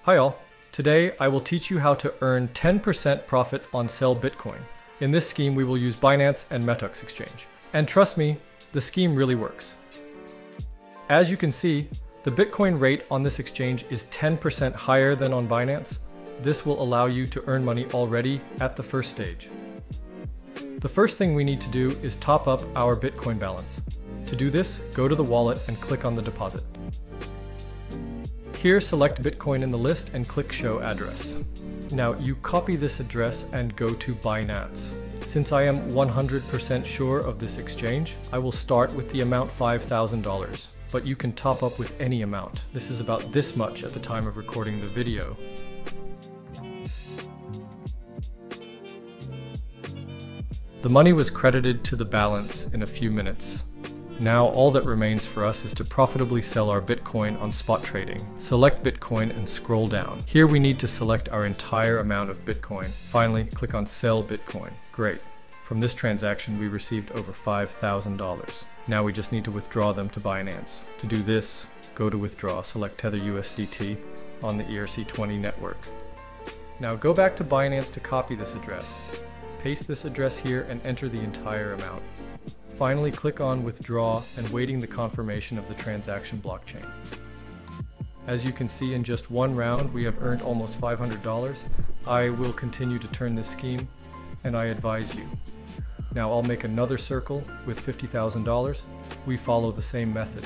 Hi all, today I will teach you how to earn 10% profit on sell Bitcoin. In this scheme we will use Binance and Metux exchange. And trust me, the scheme really works. As you can see, the Bitcoin rate on this exchange is 10% higher than on Binance. This will allow you to earn money already at the first stage. The first thing we need to do is top up our Bitcoin balance. To do this, go to the wallet and click on the deposit. Here, select Bitcoin in the list and click Show Address. Now, you copy this address and go to Binance. Since I am 100% sure of this exchange, I will start with the amount $5,000, but you can top up with any amount. This is about this much at the time of recording the video. The money was credited to the balance in a few minutes. Now all that remains for us is to profitably sell our Bitcoin on spot trading. Select Bitcoin and scroll down. Here we need to select our entire amount of Bitcoin. Finally, click on Sell Bitcoin. Great. From this transaction we received over $5,000. Now we just need to withdraw them to Binance. To do this, go to Withdraw, select Tether USDT on the ERC20 network. Now go back to Binance to copy this address. Paste this address here and enter the entire amount. Finally, click on Withdraw and waiting the confirmation of the transaction blockchain. As you can see, in just one round, we have earned almost $500. I will continue to turn this scheme, and I advise you. Now I'll make another circle with $50,000. We follow the same method.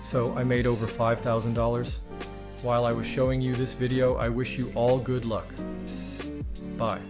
So I made over $5,000. While I was showing you this video, I wish you all good luck. Bye.